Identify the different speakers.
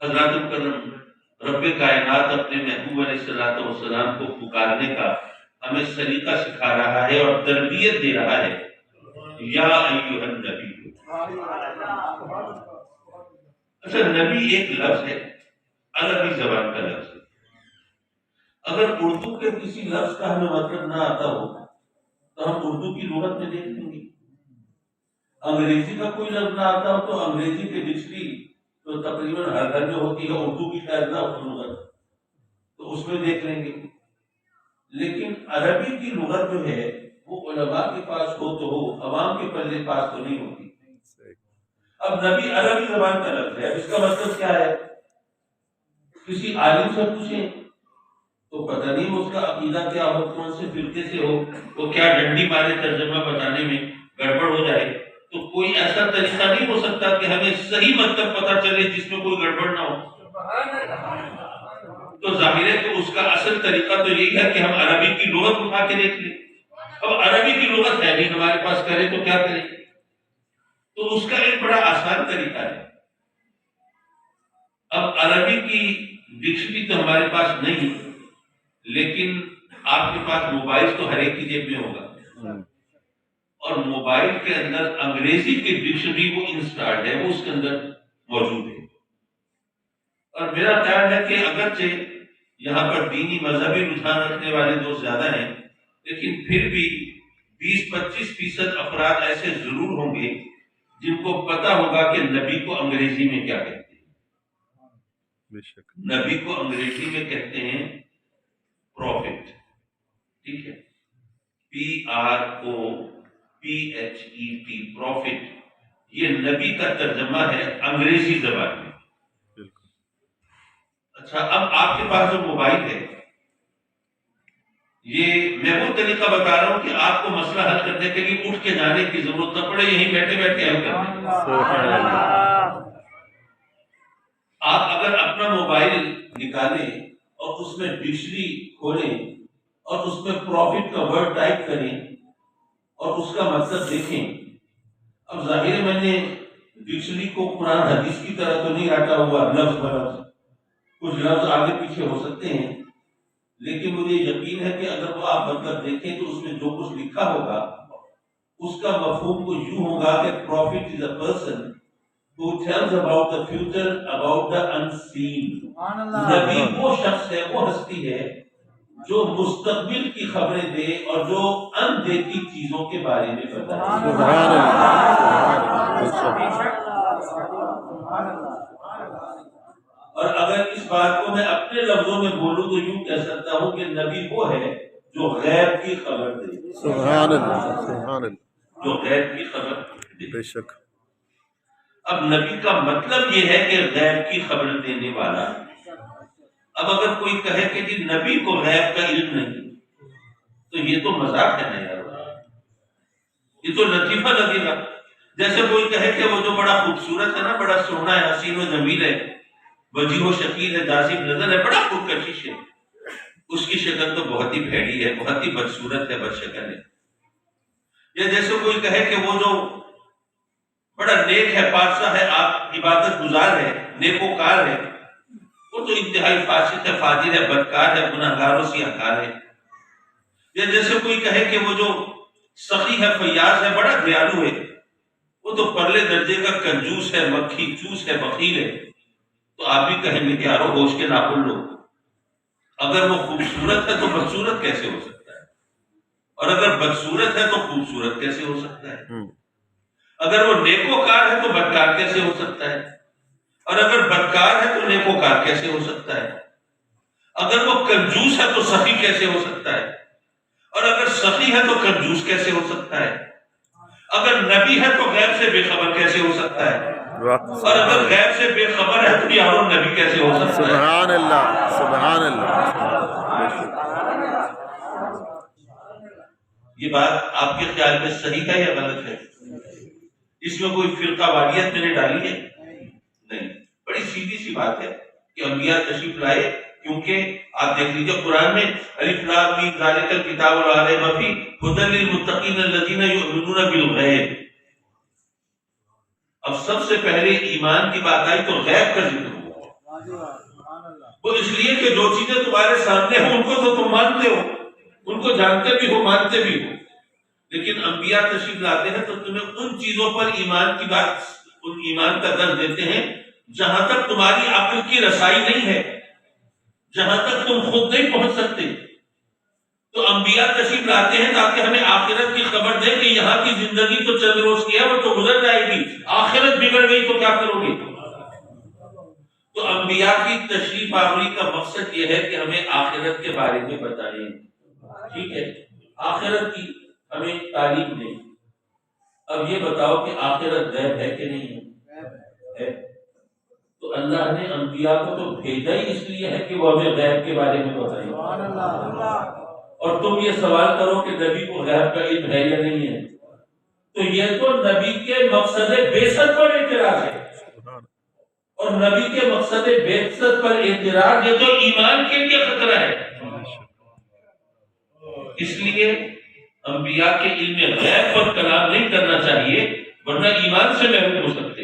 Speaker 1: حضرت مکرم رب کائنات اپنے محبوب علیہ السلام کو پکارنے کا ہمیں سلیقہ سکھا رہا ہے اور تربیت دے رہا ہے. یا ایھا النبی. اچھا، نبی ایک لفظ ہے، عربی زبان کا لفظ ہے. اگر اردو کے کسی لفظ کا ہمیں مطلب نہ آتا ہو تو ہم اردو کی لغت میں دیکھ لیں گے. انگریزی کا کوئی لفظ نہ آتا ہو تو انگریزی کی ڈکشنری تو تقریباً ہر گھر میں ہوتی ہے، اردو کی شاید نہ ہو لغت، تو اس میں دیکھ لیں گے. لیکن عربی کی لغت جو ہے وہ علماء کے پاس ہو تو ہو، عوام کے پلے پاس تو نہیں ہوتی. اب نبی عربی زبان کا لفظ ہے، اس کا مطلب کیا ہے؟ کسی عالم سے پوچھیں تو پتہ نہیں اس کا عقیدہ کیا ہو، کون سے فرقے سے ہو، وہ کیا ڈنڈی مارے ترجمہ بتانے میں گڑبڑ ہو جائے. تو کوئی ایسا طریقہ نہیں ہو سکتا کہ ہمیں صحیح مطلب پتہ چلے جس میں کوئی گڑبڑ نہ ہو. تو ظاہر ہے کہ اس کا اصل طریقہ تو یہی ہے کہ ہم عربی کی لغت اٹھا کے دیکھ لیں. اب عربی کی لغت ہے نہیں ہمارے پاس، کرے تو کیا کریں؟ تو اس کا ایک بڑا آسان طریقہ ہے. اب عربی کی ڈکشنری تو ہمارے پاس نہیں، لیکن آپ کے پاس موبائل تو ہر ایک کی جیب میں ہوگا، اور موبائل کے اندر انگریزی کی ڈکشنری وہ انسٹالڈ ہے، وہ اس کے اندر موجود ہے. اور میرا خیال ہے کہ اگرچہ یہاں پر دینی مذہبی رجحان رکھنے والے دوست زیادہ ہیں، لیکن پھر بھی 20-25% افراد ایسے ضرور ہوں گے جن کو پتا ہوگا کہ نبی کو انگریزی میں کیا کہتے ہیں.
Speaker 2: بے شک
Speaker 1: نبی کو انگریزی میں کہتے ہیں پروفٹ. ٹھیک ہے، PROPHET، پروفٹ. یہ نبی کا ترجمہ ہے انگریزی زبان میں. اچھا، اب آپ کے پاس جو موبائل ہے، یہ میں وہ طریقہ بتا رہا ہوں کہ آپ کو مسئلہ حل کرنے کے لیے اٹھ کے جانے کی ضرورت نہ پڑے، یہیں بیٹھے بیٹھے حل کریں. آپ اگر اپنا موبائل نکالیں اور اس میں ڈکشنری کھولیں اور اس میں پروفٹ کا ورڈ ٹائپ کریں اور اس کا مطلب دیکھیں. اب ظاہر میں نے ڈکشنری کو قرآن حدیث کی طرح تو نہیں رٹا ہوا لفظ بلفظ، کچھ لفظ آگے پیچھے ہو سکتے ہیں، لیکن مجھے یقین ہے کہ اگر وہ آپ مطلب دیکھیں تو اس میں جو کچھ لکھا ہوگا اس کا مفہوم کو یوں ہوگا کہ prophet is a person who tells about the future, about the unseen. نبی وہ شخص ہے، وہ ہستی ہے جو مستقبل کی خبریں دے اور جو اندیکھی چیزوں کے بارے میں بتائے.
Speaker 2: سبحان
Speaker 1: اور اگر اس بات کو میں اپنے لفظوں میں بولوں تو یوں کہہ سکتا ہوں کہ نبی وہ ہے جو غیب کی خبر دے.
Speaker 2: سبحان اللہ، سبحان اللہ،
Speaker 1: جو غیب کی خبر دے.
Speaker 2: بے شک.
Speaker 1: اب نبی کا مطلب یہ ہے کہ غیب کی خبر دینے والا. اب اگر کوئی کہے کہ جی نبی کو غیب کا علم نہیں، تو یہ تو مذاق ہے نا یار، یہ تو لطیفہ لگے گا. جیسے کوئی کہے کہ وہ جو بڑا خوبصورت ہے نا، بڑا سونا ہے، حسین و جمیل ہے، وجیح و شکیل ہے، جاذب نظر ہے، بڑا پرکشش ہے، اس کی شکل تو بہت ہی بھیڑی ہے، بہت ہی بدصورت ہے، بد شکل ہے. یا جیسے کوئی کہے کہ وہ جو بڑا نیک ہے، پادشاہ ہے، آپ عبادت گزار ہے، نیکوکار ہے، وہ تو انتہائی فاسق ہے، فاجر ہے، بدکار ہے، گناہگار و سیاہکار ہے. یا جیسے کوئی کہے کہ وہ جو سخی ہے، فیاض ہے، بڑا دیالو ہے، وہ تو پرلے درجے کا کنجوس ہے، مکھی چوس ہے، بخیل ہے. تو آپ بھی کہیں گے کہ یارو ہوش کے ناخن لو. اگر وہ خوبصورت ہے تو بدصورت کیسے ہو سکتا ہے؟ اور اگر بدصورت ہے تو خوبصورت کیسے ہو سکتا ہے؟ اگر وہ نیکوکار ہے تو بدکار کیسے ہو سکتا ہے؟ اور اگر بدکار ہے تو نیکوکار کیسے ہو سکتا ہے؟ اگر وہ کنجوس ہے تو سخی کیسے ہو سکتا ہے؟ اور اگر سخی ہے تو کنجوس کیسے ہو سکتا ہے؟ اگر نبی ہے تو غیب سے بے خبر کیسے ہو سکتا ہے؟ اور اگر غیب سے بے خبر ہے تو یارو نبی کیسے ہو سکتا ہے؟
Speaker 2: سبحان اللہ، سبحان اللہ.
Speaker 1: یہ بات آپ کے خیال میں صحیح ہے یا غلط ہے؟ اس میں کوئی فرقہ واریت میں نے ڈالی ہے؟ نہیں، بڑی سیدھی سی بات ہے کہ انبیاء تشریف لائے. کیونکہ آپ دیکھ لیجیے قرآن میں الف لام میم ذالک الکتاب لا ریب فیہ ھدی للمتقین الذین یؤمنون بالغیب. اب سب سے پہلے ایمان کی بات آئی تو غیب کا ذکر ہوا. وہ اس لیے کہ جو چیزیں تمہارے سامنے ہیں ان کو تو تم مانتے ہو، ان کو جانتے بھی ہو، مانتے بھی ہو، لیکن انبیاء تشریف لاتے ہیں تو تمہیں ان چیزوں پر ایمان کی بات، ان ایمان کا درس دیتے ہیں جہاں تک تمہاری عقل کی رسائی نہیں ہے، جہاں تک تم خود نہیں پہنچ سکتے۔ تو انبیاء تشریف لاتے ہیں تاکہ ہمیں آخرت کی خبر دیں کہ یہاں کی زندگی تو چند روز کی ہے، وہ تو گزر جائے گی، آخرت بگڑ گئی تو کیا کرو گے؟ تو انبیاء کی تشریف آوری کا مقصد یہ ہے کہ ہمیں آخرت کے بارے میں بتائیں، ٹھیک ہے، آخرت کی ہمیں تعلیم دیں۔ اب یہ بتاؤ کہ آخرت غیب ہے کہ نہیں ہے؟ تو اللہ نے انبیاء کو تو بھیجا ہی اس لیے ہے کہ وہ ہمیں غیب کے بارے میں بتائیں، اور تم یہ سوال کرو کہ نبی کو غیب کا علم ہے یا نہیں ہے، تو یہ تو نبی کے مقصد بعثت پر اعتراض ہے، اور نبی کے مقصد بعثت پر اعتراض یہ تو ایمان کے لیے خطرہ ہے۔ اس لیے انبیاء کے علم غیب پر کلام نہیں کرنا چاہیے، ورنہ ایمان سے محروم ہو سکتے۔